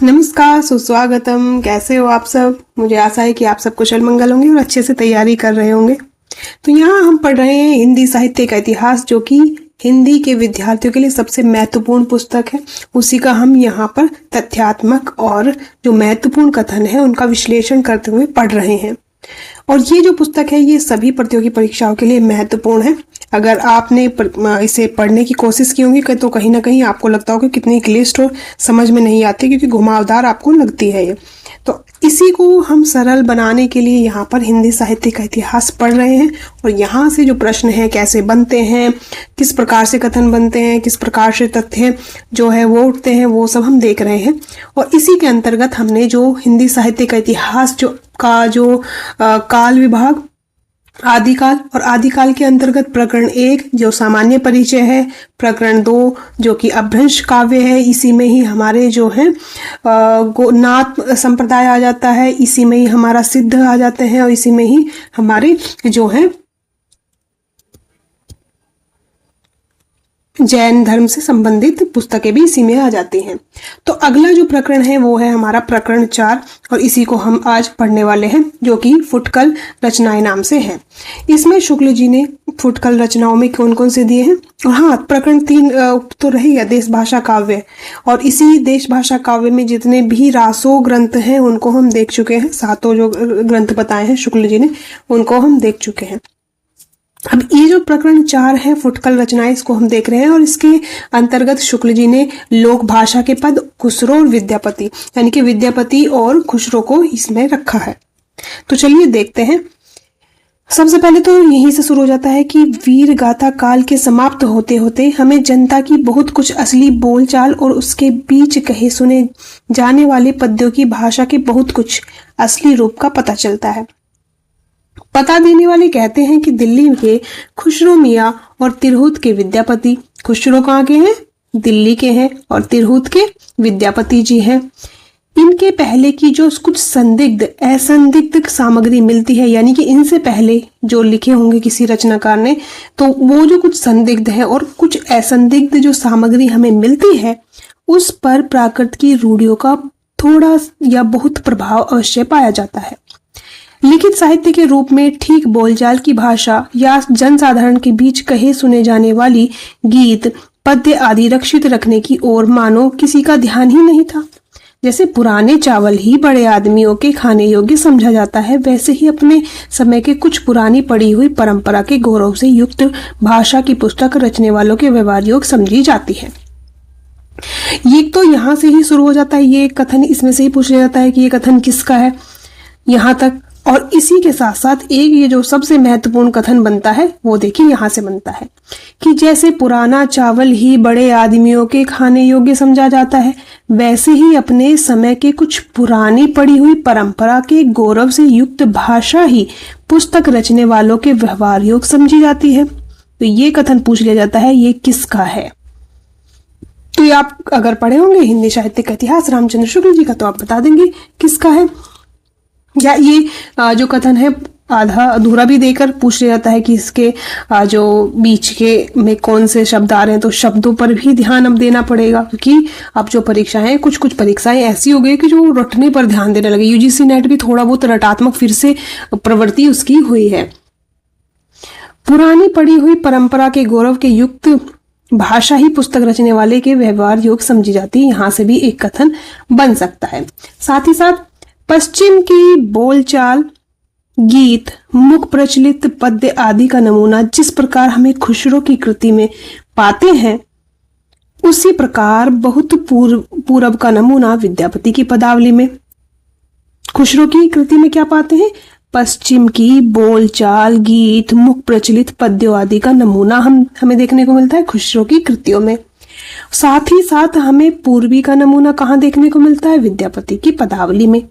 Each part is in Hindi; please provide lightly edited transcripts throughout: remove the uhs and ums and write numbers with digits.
नमस्कार, सुस्वागतम। कैसे हो आप सब? मुझे आशा है कि आप सब कुशल मंगल होंगे और अच्छे से तैयारी कर रहे होंगे। तो यहाँ हम पढ़ रहे हैं हिंदी साहित्य का इतिहास, जो कि हिंदी के विद्यार्थियों के लिए सबसे महत्वपूर्ण पुस्तक है। उसी का हम यहाँ पर तथ्यात्मक और जो महत्वपूर्ण कथन है उनका विश्लेषण करते हुए पढ़ रहे हैं। और ये जो पुस्तक है ये सभी प्रतियोगी परीक्षाओं के लिए महत्वपूर्ण है। अगर आपने इसे पढ़ने की कोशिश की होगी तो कहीं ना कहीं आपको लगता होगा कितनी क्लिष्ट और समझ में नहीं आती, क्योंकि घुमावदार आपको लगती है ये। तो इसी को हम सरल बनाने के लिए यहाँ पर हिंदी साहित्य का इतिहास पढ़ रहे हैं। और यहाँ से जो प्रश्न है कैसे बनते हैं, किस प्रकार से कथन बनते हैं, किस प्रकार से तथ्य जो है वो उठते हैं, वो सब हम देख रहे हैं। और इसी के अंतर्गत हमने जो हिंदी साहित्य का इतिहास जो काल विभाग, आदिकाल और आदिकाल के अंतर्गत प्रकरण 1 जो सामान्य परिचय है, प्रकरण 2 जो कि अपभ्रंश काव्य है, इसी में ही हमारे जो है नाथ संप्रदाय आ जाता है, इसी में ही हमारा सिद्ध आ जाते हैं और इसी में ही हमारे जो है जैन धर्म से संबंधित पुस्तकें भी इसी में आ जाती हैं। तो अगला जो प्रकरण है वो है हमारा प्रकरण 4 और इसी को हम आज पढ़ने वाले हैं, जो कि फुटकल रचनाएं नाम से है। इसमें शुक्ल जी ने फुटकल रचनाओं में कौन कौन से दिए हैं। और हाँ, प्रकरण 3 तो रहेगा देश भाषा काव्य, और इसी देश भाषा काव्य में जितने भी रासो ग्रंथ हैं उनको हम देख चुके हैं। 7 जो ग्रंथ बताए हैं शुक्ल जी ने उनको हम देख चुके हैं। अब ये जो प्रकरण 4 है फुटकल रचनाएं, इसको हम देख रहे हैं और इसके अंतर्गत शुक्ल जी ने लोक भाषा के पद खुसरो और विद्यापति, यानी कि विद्यापति और खुसरो को इसमें रखा है। तो चलिए देखते हैं। सबसे पहले तो यहीं से शुरू हो जाता है कि वीर गाथा काल के समाप्त होते होते हमें जनता की बहुत कुछ असली बोलचाल और उसके बीच कहे सुने जाने वाले पद्यों की भाषा के बहुत कुछ असली रूप का पता चलता है। पता देने वाले कहते हैं कि दिल्ली के खुसरो मियाँ और तिरहुत के विद्यापति, खुसरो कहाँ के हैं? दिल्ली के हैं, और तिरहुत के विद्यापति जी हैं। इनके पहले की जो कुछ संदिग्ध असंदिग्ध सामग्री मिलती है, यानी कि इनसे पहले जो लिखे होंगे किसी रचनाकार ने, तो वो जो कुछ संदिग्ध है और कुछ असंदिग्ध जो सामग्री हमें मिलती है उस पर प्राकृत की रूढ़ियों का थोड़ा या बहुत प्रभाव अवश्य पाया जाता है। लिखित साहित्य के रूप में ठीक बोलचाल की भाषा या जनसाधारण के बीच कहे सुने जाने वाली गीत, पद्य आदि रक्षित रखने की ओर मानो किसी का ध्यान ही नहीं था। जैसे पुराने चावल ही बड़े आदमियों के खाने योग्य समझा जाता है, वैसे ही अपने समय के कुछ पुरानी पड़ी हुई परंपरा के गौरव से युक्त भाषा की पुस्तक रचने वालों के व्यवहार योग समझी जाती है। ये तो यहाँ से ही शुरू हो जाता है, ये कथन इसमें से ही पूछ लिया जाता है कि ये कथन किसका है यहाँ तक। और इसी के साथ साथ एक ये जो सबसे महत्वपूर्ण कथन बनता है वो देखिए यहाँ से बनता है कि जैसे पुराना चावल ही बड़े आदमियों के खाने योग्य समझा जाता है, वैसे ही अपने समय के कुछ पुरानी पड़ी हुई परंपरा के गौरव से युक्त भाषा ही पुस्तक रचने वालों के व्यवहार योग समझी जाती है। तो ये कथन पूछ लिया जाता है ये किसका है। तो ये आप अगर पढ़े होंगे हिंदी साहित्य का इतिहास रामचंद्र शुक्ल जी का, तो आप बता देंगे किसका है। या ये जो कथन है आधा अधूरा भी देकर पूछ लिया जाता है कि इसके जो बीच के में कौन से शब्द आ रहे हैं, तो शब्दों पर भी ध्यान अब देना पड़ेगा, क्योंकि अब जो परीक्षाएं कुछ परीक्षाएं ऐसी हो गई कि जो रटने पर ध्यान देने लगे। यूजीसी नेट भी थोड़ा बहुत रटात्मक फिर से प्रवृत्ति उसकी हुई है। पुरानी पड़ी हुई परंपरा के गौरव के युक्त भाषा ही पुस्तक रचने वाले के व्यवहार योग समझी जाती है, यहाँ से भी एक कथन बन सकता है। साथ ही साथ पश्चिम की बोलचाल, गीत, मुख प्रचलित पद्य आदि का नमूना जिस प्रकार हमें खुसरो की कृति में पाते हैं, उसी प्रकार बहुत पूर्व का नमूना विद्यापति की पदावली में। खुसरो की कृति में क्या पाते हैं? पश्चिम की बोलचाल, गीत, मुख प्रचलित पद्यों आदि का नमूना हमें देखने को मिलता है खुसरो की कृतियों में। साथ ही साथ हमें पूर्वी का नमूना कहाँ देखने को मिलता है? विद्यापति की पदावली में।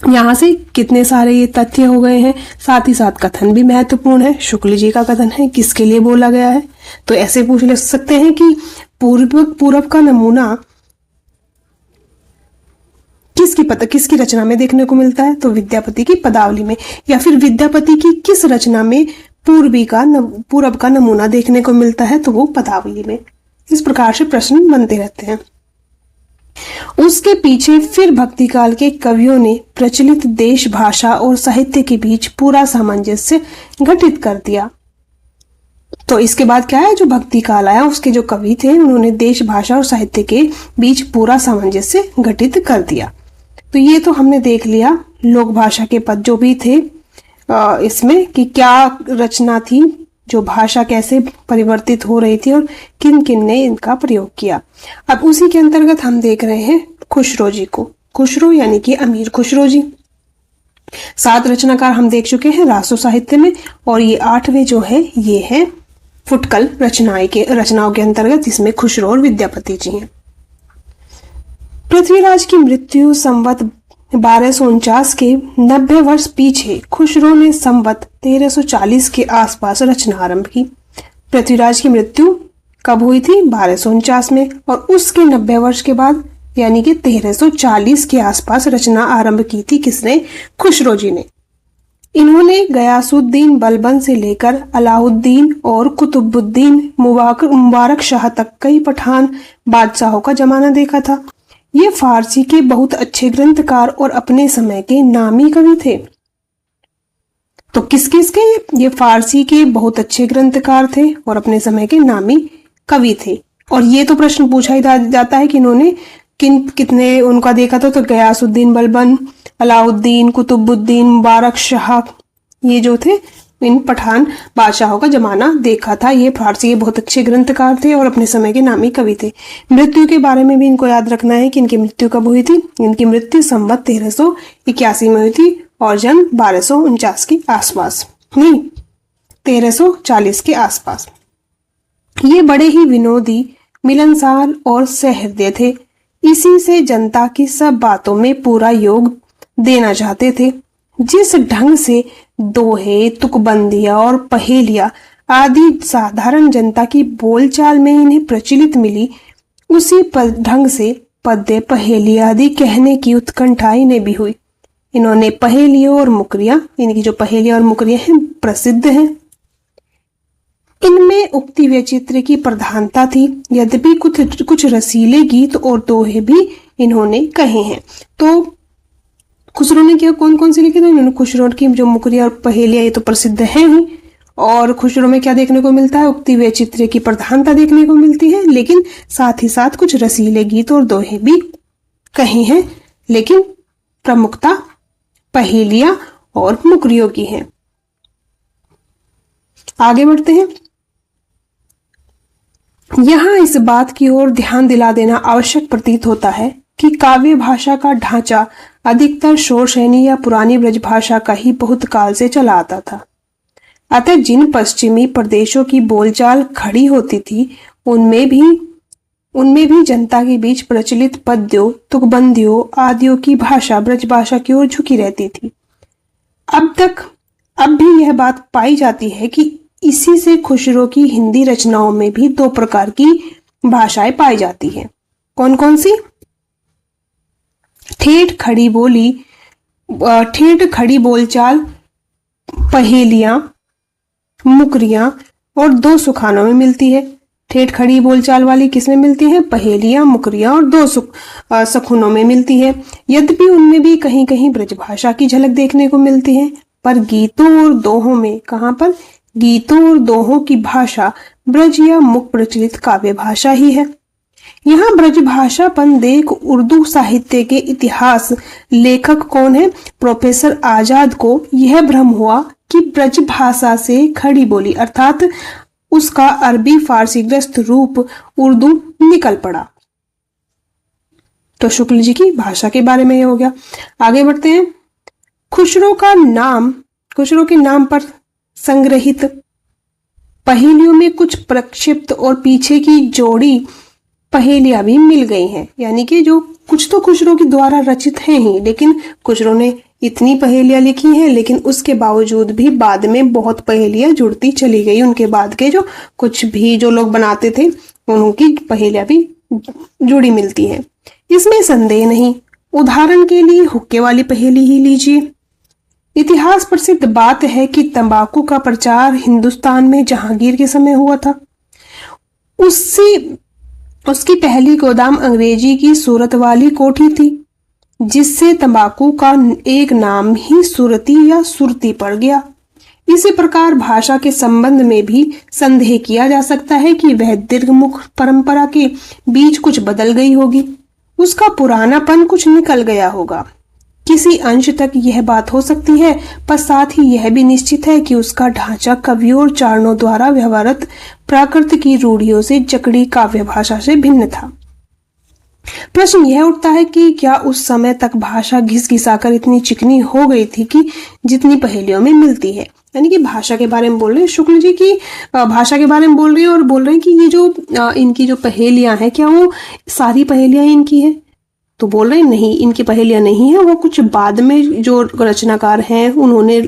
यहाँ से कितने सारे ये तथ्य हो गए हैं। साथ ही साथ कथन भी महत्वपूर्ण है, शुक्ल जी का कथन है, किसके लिए बोला गया है। तो ऐसे पूछ ले सकते हैं कि पूर्व का नमूना किसकी रचना में देखने को मिलता है? तो विद्यापति की पदावली में। या फिर विद्यापति की किस रचना में पूर्व का नमूना देखने को मिलता है? तो वो पदावली में। इस प्रकार से प्रश्न बनते रहते हैं। उसके पीछे फिर भक्ति काल के कवियों ने प्रचलित देश भाषा और साहित्य के बीच पूरा सामंजस्य घटित कर दिया। तो इसके बाद क्या है, जो भक्ति काल आया उसके जो कवि थे उन्होंने देश भाषा और साहित्य के बीच पूरा सामंजस्य घटित कर दिया। तो ये तो हमने देख लिया लोक भाषा के पद जो भी थे इसमें कि क्या रचना थी, जो भाषा कैसे परिवर्तित हो रही थी और किन किन ने इनका प्रयोग किया। अब उसी के अंतर्गत हम देख रहे हैं खुसरो जी को। खुसरो यानी कि अमीर खुसरो जी। 7 रचनाकार हम देख चुके हैं रासो साहित्य में, और ये 8वें जो है ये है फुटकल रचनाओं के अंतर्गत, इसमें खुसरो और विद्यापति जी हैं। पृथ्वीराज की मृत्यु संवत 1249 के 90 वर्ष पीछे खुसरो ने संवत 1340 के आसपास रचना आरंभ की। पृथ्वीराज की मृत्यु कब हुई थी? 1249 में, और उसके 90 वर्ष के बाद यानी कि 1340 के आसपास रचना आरंभ की थी। किसने? खुसरो जी ने। इन्होंने गयासुद्दीन बलबन से लेकर अलाउद्दीन और कुतुबुद्दीन मुबारक शाह तक कई पठान बादशाहों का जमाना देखा था। ये फारसी के बहुत अच्छे ग्रंथकार और अपने समय के नामी कवि थे। तो किस किस के? ये फारसी के बहुत अच्छे ग्रंथकार थे और अपने समय के नामी कवि थे। और ये तो प्रश्न पूछा ही जाता है कि इन्होंने कितने उनका देखा था। तो गयासुद्दीन बलबन, अलाउद्दीन, कुतुबुद्दीन, मुबारक शाह, ये जो थे इन पठान बादशाहों का जमाना देखा था। ये फारसी के बहुत अच्छे ग्रंथकार थे और अपने समय के नामी कवि थे। मृत्यु के बारे में भी इनको याद रखना है कि इनकी मृत्यु कब हुई थी। इनकी मृत्यु संवत 1381 में हुई थी और जन्म 1249 के आसपास, नहीं 1340 के आसपास। ये बड़े ही विनोदी, मिलनसार और सहृदय थे। इसी से जनता की सब बातों में पूरा योग देना चाहते थे। जिस ढंग से दोहे, तुकबंदियां और पहेलियां आदि साधारण जनता की बोलचाल में इन्हें प्रचलित मिली, उसी ढंग से पद्य, पहेली आदि कहने की उत्कंठा इन्हें भी हुई। इन्होंने पहेलियों और मुकरियां, इनकी जो पहेलियां और मुकरियां हैं प्रसिद्ध हैं। इनमें उक्ति वैचित्र्य की प्रधानता थी, यद्यपि कुछ रसीले गीत और दोहे भी इन्होंने कहे हैं। तो खुसरो ने क्या कौन कौन से लिखे थे? इन्होंने खुसरो की जो मुकरिया और पहेलियां ये तो प्रसिद्ध हैं ही, और खुसरो में क्या देखने को मिलता है? उक्ति वैचित्र्य की प्रधानता देखने को मिलती है, लेकिन साथ ही साथ कुछ रसीले गीत और दोहे भी कहे हैं, लेकिन प्रमुखता पहेलियां और मुकरियों की है। आगे बढ़ते हैं। यहां इस बात की ओर ध्यान दिला देना आवश्यक प्रतीत होता है कि काव्य भाषा का ढांचा अधिकतर शोरशैनी या पुरानी ब्रज भाषा का ही बहुत काल से चला आता था। अतः जिन पश्चिमी प्रदेशों की बोलचाल खड़ी होती थी उनमें भी जनता के बीच प्रचलित पद्यों, तुकबंदियों आदियों की भाषा ब्रज भाषा की ओर झुकी रहती थी। अब भी यह बात पाई जाती है कि इसी से खुसरो की हिंदी रचनाओं में भी 2 प्रकार की भाषाएं पाई जाती हैं। कौन कौन सी? ठेठ खड़ी बोलचाल, पहेलियां, मुकरियां और 2 सुखानों में मिलती है। ठेठ खड़ी बोलचाल वाली किसमें मिलती है? पहेलियां, मुकरियां और 2 सखुनों में मिलती है। यद्यपि उनमें भी कहीं कहीं ब्रजभाषा की झलक देखने को मिलती है, पर गीतों और दोहों में, कहां पर? गीतों और दोहों की भाषा ब्रज या मुख प्रचलित काव्य भाषा ही है। यहाँ ब्रजभाषापन देख उर्दू साहित्य के इतिहास लेखक कौन है? प्रोफेसर आजाद को यह भ्रम हुआ कि ब्रज भाषा से खड़ी बोली अर्थात उसका अरबी फारसी ग्रस्त रूप उर्दू निकल पड़ा। तो शुक्ल जी की भाषा के बारे में ये हो गया। आगे बढ़ते हैं। खुसरो के नाम पर संग्रहित पहेलियों में कुछ प्रक्षिप्त और पीछे की जोड़ी पहेलियां भी मिल गई हैं, यानी कि जो कुछ तो खुसरो के द्वारा रचित हैं ही, लेकिन खुसरो ने इतनी पहेलियां लिखी हैं, लेकिन उसके बावजूद भी बाद में बहुत पहेलियां जुड़ती चली गई। उनके बाद के जो कुछ भी जो लोग बनाते थे उनकी पहेलियां भी जुड़ी मिलती हैं, इसमें संदेह नहीं। उदाहरण के लिए हुक्के वाली पहेली ही लीजिए। इतिहास प्रसिद्ध बात है कि तंबाकू का प्रचार हिंदुस्तान में जहांगीर के समय हुआ था। उसकी पहली गोदाम अंग्रेजी की सूरत वाली कोठी थी, जिससे तंबाकू का एक नाम ही सुरती या सुरती पड़ गया। इसी प्रकार भाषा के संबंध में भी संदेह किया जा सकता है कि वह दीर्घमुख परंपरा के बीच कुछ बदल गई होगी, उसका पुरानापन कुछ निकल गया होगा। किसी अंश तक यह बात हो सकती है, पर साथ ही यह भी निश्चित है कि उसका ढांचा कवियों और चारणों द्वारा व्यवहारत प्राकृत की रूढ़ियों से जकड़ी काव्य भाषा से भिन्न था। प्रश्न यह उठता है कि क्या उस समय तक भाषा घिसघिसाकर इतनी चिकनी हो गई थी कि जितनी पहेलियों में मिलती है। यानी कि भाषा के बारे में बोल रहे हैं शुक्ल जी की, भाषा के बारे में बोल रहे हैं और बोल रहे हैं कि ये जो इनकी जो पहेलियां हैं, क्या वो सारी पहेलियां इनकी हैं? तो बोल रहे हैं नहीं, इनकी पहेलियां नहीं है, वो कुछ बाद में जो रचनाकार हैं उन्होंने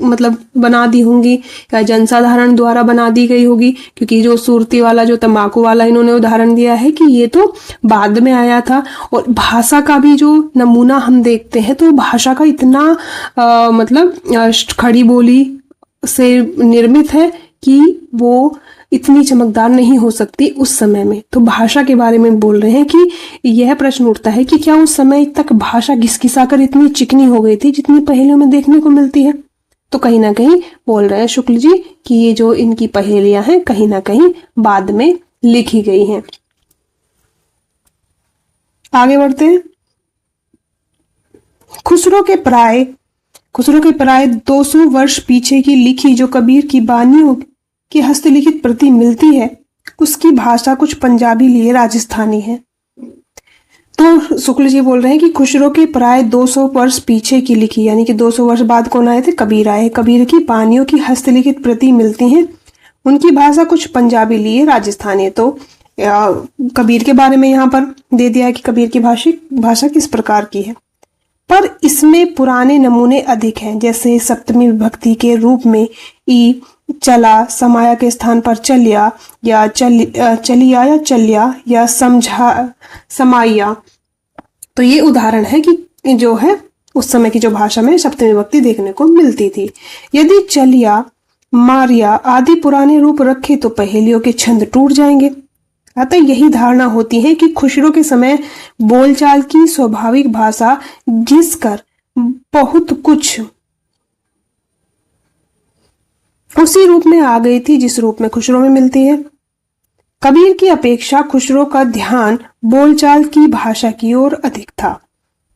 मतलब बना दी होंगी या जनसाधारण द्वारा बना दी गई होगी। क्योंकि जो सुरती वाला, जो तंबाकू वाला इन्होंने उदाहरण दिया है कि ये तो बाद में आया था। और भाषा का भी जो नमूना हम देखते हैं तो भाषा का इतना मतलब खड़ी बोली से निर्मित है कि वो इतनी चमकदार नहीं हो सकती उस समय में। तो भाषा के बारे में बोल रहे हैं कि यह प्रश्न उठता है कि क्या उस समय तक भाषा घिसघिसाकर इतनी चिकनी हो गई थी जितनी पहेलियों में देखने को मिलती है। तो कहीं ना कहीं बोल रहे हैं शुक्ल जी कि ये जो इनकी पहेलियां हैं कहीं ना कहीं बाद में लिखी गई हैं। आगे बढ़ते हैं। खुसरो के प्राय 200 वर्ष पीछे की लिखी जो कबीर की बानियों की हस्तलिखित प्रति मिलती है, उसकी भाषा कुछ पंजाबी लिए राजस्थानी है। तो शुक्ल जी बोल रहे हैं कि खुसरो के प्राय 200 वर्ष पीछे की लिखी, यानी कि 200 वर्ष बाद कौन आए थे? कबीर आए। कबीर की बानियों की हस्तलिखित प्रति मिलती हैं, उनकी भाषा कुछ पंजाबी लिए राजस्थानी है। तो कबीर के बारे में यहाँ पर दे दिया है कि कबीर की भाषा किस प्रकार की है, पर इसमें पुराने नमूने अधिक हैं। जैसे सप्तमी विभक्ति के रूप में ई, चला, समाया के स्थान पर चलिया या चलिया या चलिया या समझा, समाया। तो ये उदाहरण है कि जो है उस समय की जो भाषा में सप्तमी विभक्ति देखने को मिलती थी। यदि चलिया, मारिया आदि पुराने रूप रखे तो पहेलियों के छंद टूट जाएंगे। अतः यही धारणा होती है कि खुसरो के समय बोलचाल की स्वाभाविक भाषा घिसकर बहुत कुछ उसी रूप में आ गई थी जिस रूप में खुसरो में मिलती है। कबीर की अपेक्षा खुसरो का ध्यान बोलचाल की भाषा की ओर अधिक था।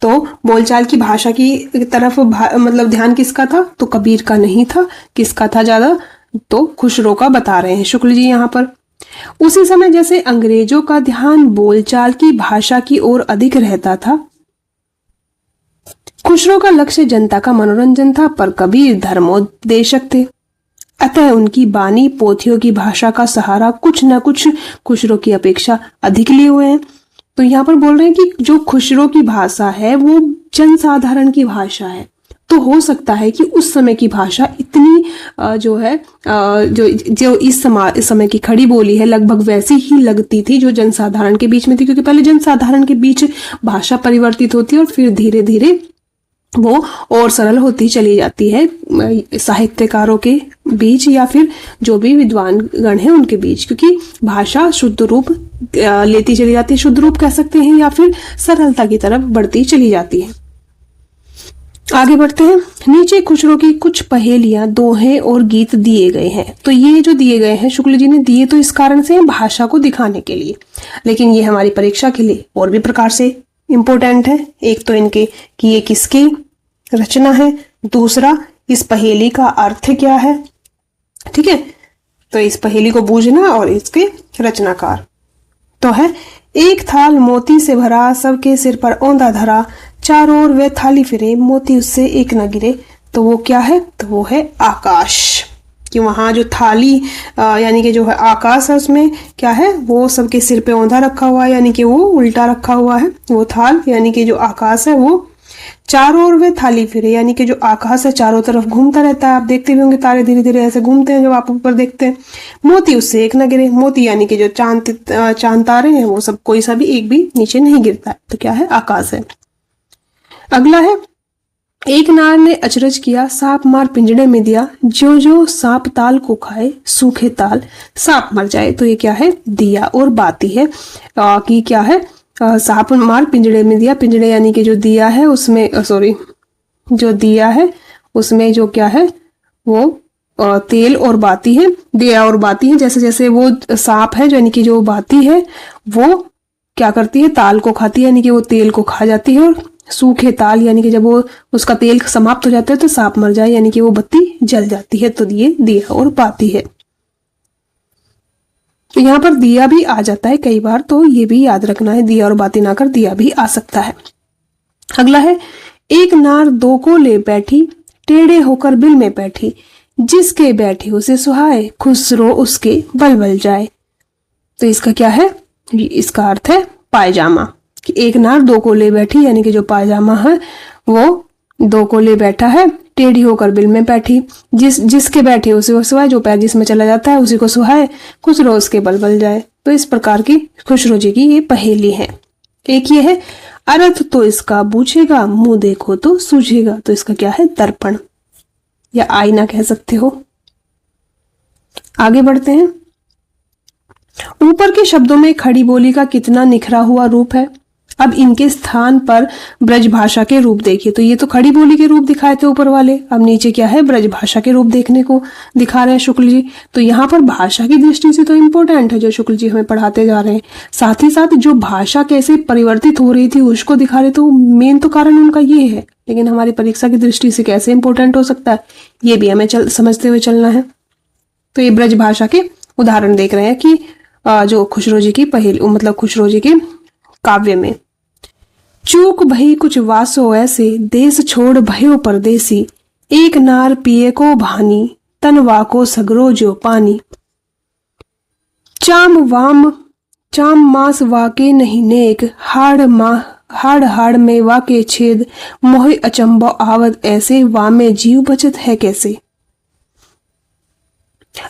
तो बोलचाल की भाषा की तरफ मतलब ध्यान किसका था? तो कबीर का नहीं था। किसका था ज्यादा? तो खुसरो का बता रहे हैं शुक्ल जी यहाँ पर। उसी समय जैसे अंग्रेजों का ध्यान बोलचाल की भाषा की ओर अधिक रहता था, खुसरो का लक्ष्य जनता का मनोरंजन था, पर कबीर धर्मोपदेशक थे। अतः उनकी बानी पोथियों की भाषा का सहारा कुछ न कुछ खुसरो की अपेक्षा अधिक लिए हुए हैं। तो यहाँ पर बोल रहे हैं कि जो खुसरो की भाषा है वो जनसाधारण की भाषा है। तो हो सकता है कि उस समय की भाषा इतनी जो है जो इस समय की खड़ी बोली है लगभग वैसी ही लगती थी जो जनसाधारण के बीच में थी। क्योंकि पहले जनसाधारण के बीच भाषा परिवर्तित होती है और फिर धीरे धीरे वो और सरल होती चली जाती है साहित्यकारों के बीच या फिर जो भी विद्वान गण हैं उनके बीच। क्योंकि भाषा शुद्ध रूप लेती चली जाती है, शुद्ध रूप कह सकते हैं, या फिर सरलता की तरफ बढ़ती चली जाती है। आगे बढ़ते हैं। नीचे खुसरो की कुछ पहेलियां, दोहे और गीत दिए गए हैं। तो ये जो दिए गए हैं शुक्ल जी ने दिए तो इस कारण से भाषा को दिखाने के लिए, लेकिन ये हमारी परीक्षा के लिए और भी प्रकार से इम्पोर्टेंट है। एक तो इनके कि ये किसकी रचना है, दूसरा इस पहेली का अर्थ क्या है। ठीक है, तो इस पहेली को बूझना और इसके रचनाकार। तो है, एक थाल मोती से भरा, सबके सिर पर औंधा धरा, चारों ओर वे थाली फिरे, मोती उससे एक न गिरे। तो वो क्या है? तो वो है आकाश। कि वहां जो थाली यानी कि जो है आकाश है, उसमें क्या है? वो सबके सिर पे औंधा रखा हुआ है, यानी कि वो उल्टा रखा हुआ है। वो थाल यानी कि जो आकाश है वो चारों ओर वे थाली फिरे, यानी कि जो आकाश है चारों तरफ घूमता रहता है। आप देखते भी होंगे तारे धीरे धीरे ऐसे घूमते हैं जब आप ऊपर देखते हैं। मोती उससे एक न गिरे, मोती यानी कि जो चांद तारे हैं वो सब कोई सा भी एक भी नीचे नहीं गिरता है। तो क्या है? आकाश है। अगला है, एक नार ने अचरज किया, सांप मार पिंजड़े में दिया, जो जो सांप ताल को खाए, सूखे ताल सांप मर जाए। तो ये क्या है, दिया और बाती है। कि क्या है, सांप मार पिंजड़े में दिया, पिंजड़े यानी कि जो दिया है उसमें, सॉरी, जो दिया है उसमें जो क्या है वो तेल और बाती है, दिया और बाती है। जैसे जैसे वो सांप है यानी कि जो बाती है वो क्या करती है, ताल को खाती है यानी कि वो तेल को खा जाती है, और सूखे ताल यानी कि जब वो उसका तेल समाप्त हो जाता है तो सांप मर जाए यानी कि वो बत्ती जल जाती है। तो ये दिया और बाती है। तो यहाँ पर दिया भी आ जाता है कई बार, तो ये भी याद रखना है, दिया और बाती ना कर दिया भी आ सकता है। अगला है, एक नार दो को ले बैठी, टेढ़े होकर बिल में बैठी, जिसके बैठे उसे सुहाए, खुसरो उसके बल बल जाए। तो इसका क्या है, इसका अर्थ है पायजामा। कि एक नार दो को ले बैठी यानी कि जो पायजामा है वो दो को ले बैठा है, टेढ़ी होकर बिल में बैठी, जिसके बैठे उसे वो सुहाए, जो पैर जिसमें चला जाता है उसी को सुहाए, खुसरो उसके बल बल जाए। तो इस प्रकार की खुसरो जी की ये पहेली है। एक ये है, अर्थ तो इसका पूछेगा, मुंह देखो तो सूझेगा। तो इसका क्या है, दर्पण या आईना कह सकते हो। आगे बढ़ते हैं। ऊपर के शब्दों में खड़ी बोली का कितना निखरा हुआ रूप है। अब इनके स्थान पर ब्रज भाषा के रूप देखिए। तो ये तो खड़ी बोली के रूप दिखाए थे ऊपर वाले, अब नीचे क्या है, ब्रज भाषा के रूप देखने को दिखा रहे हैं शुक्ल जी। तो यहाँ पर भाषा की दृष्टि से तो इम्पोर्टेंट है जो शुक्ल जी हमें पढ़ाते जा रहे हैं, साथ ही साथ जो भाषा कैसे परिवर्तित हो रही थी उसको दिखा रहे। तो मेन तो कारण उनका ये है, लेकिन हमारी परीक्षा की दृष्टि से कैसे इंपॉर्टेंट हो सकता है ये भी हमें समझते हुए चलना है। तो ये ब्रज भाषा के उदाहरण देख रहे हैं कि जो खुसरो जी की पहेली, मतलब खुसरो जी के काव्य में, चूक भई कुछ वासो ऐसे, देश छोड़ भयो परदेसी, एक नार पिए को भानी, तनवा को सगरो जो पानी, चाम मास वाके नहीं नेक, हाड़ में वाके छेद, मोहि अचंबो आवत ऐसे, वामे जीव बचत है कैसे।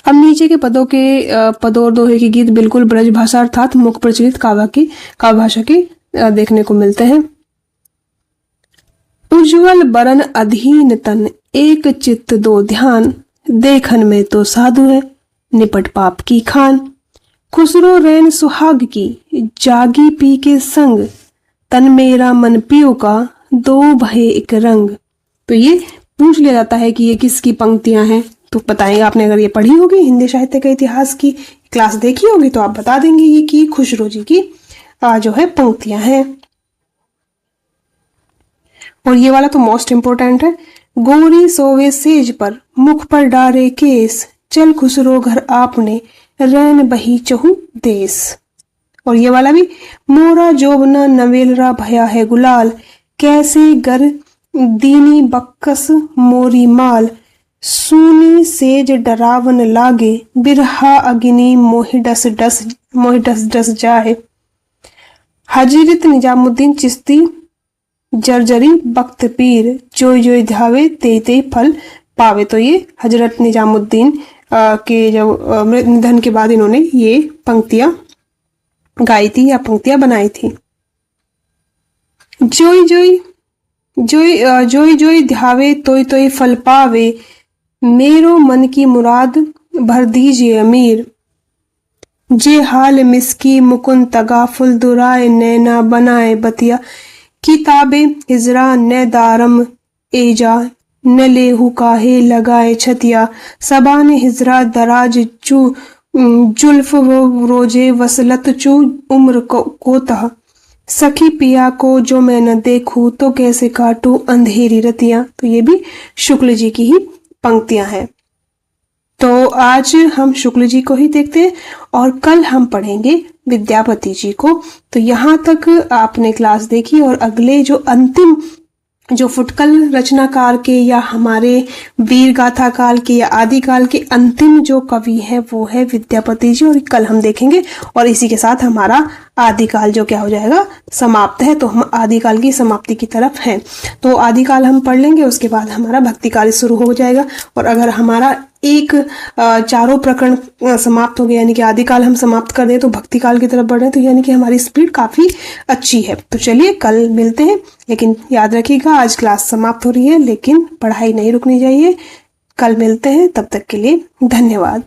अब नीचे के पद और दोहे के गीत बिल्कुल ब्रज भाषा अर्थात मुख प्रचलित काव्य भाषा के देखने को मिलते हैं। उज्ज्वल बरन अधीन तन, एक चित्त दो ध्यान, देखन में तो साधु है, निपट पाप की खान, खुसरो रैन सुहाग की, जागी पी के संग, तन मेरा मन पियो का, दो भय एक रंग। तो ये पूछ लिया जाता है कि ये किसकी पंक्तियां हैं, तो बताएंगे आपने, अगर ये पढ़ी होगी हिंदी साहित्य के इतिहास की क्लास देखी होगी तो आप बता देंगे ये कि खुसरो जी की जो है पंक्तियां हैं। और ये वाला तो मोस्ट इंपोर्टेंट है, गोरी सोवे सेज पर, मुख पर डारे केस, चल खुसरो घर आपने, रैन बही चहु देश। और ये वाला भी, मोरा जोबना नवेलरा भया है गुलाल, कैसे गर दीनी बक्कस मोरी माल, सूनी सेज डरावन लागे, बिरहा अग्नि मोहि डस डस जाए। हजरत निजामुद्दीन चिश्ती जर्जरी बख्त पीर, जोई जोई ध्यावे ते ते फल पावे। तो ये हजरत निजामुद्दीन के जब निधन के बाद इन्होंने ये पंक्तियां गाई थी या पंक्तियां बनाई थी। जोई जोई ध्यावे तोय तोय फल पावे, मेरो मन की मुराद भर दीजिए अमीर, जे हाल मिसकी मुकुन तगाफुल दुराए, नैना बनाए बतिया, किताबे हिजरा न दारम एजा, न लेहू काहे लगाए छतिया, सबान हिजरा दराज चू जुल्फ वो रोजे वसलत चू उम्र को तह, सखी पिया को जो मैं न देखूं तो कैसे काटूं अंधेरी रतियां। तो ये भी शुक्ल जी की ही पंक्तियां हैं। तो आज हम शुक्ल जी को ही देखते हैं और कल हम पढ़ेंगे विद्यापति जी को। तो यहाँ तक आपने क्लास देखी और अगले जो अंतिम जो फुटकल रचनाकार के या हमारे वीर गाथा काल के या आदिकाल के अंतिम जो कवि है वो है विद्यापति जी, और कल हम देखेंगे। और इसी के साथ हमारा आदिकाल जो क्या हो जाएगा, समाप्त है। तो हम आदिकाल की समाप्ति की तरफ हैं। तो आदिकाल हम पढ़ लेंगे, उसके बाद हमारा भक्तिकाल शुरू हो जाएगा। और अगर हमारा एक चारों प्रकरण समाप्त हो गए, यानी कि आदिकाल हम समाप्त कर दें तो भक्ति काल की तरफ बढ़ रहे हैं, तो यानी कि हमारी स्पीड काफ़ी अच्छी है। तो चलिए कल मिलते हैं, लेकिन याद रखिएगा आज क्लास समाप्त हो रही है, लेकिन पढ़ाई नहीं रुकनी चाहिए। कल मिलते हैं, तब तक के लिए धन्यवाद।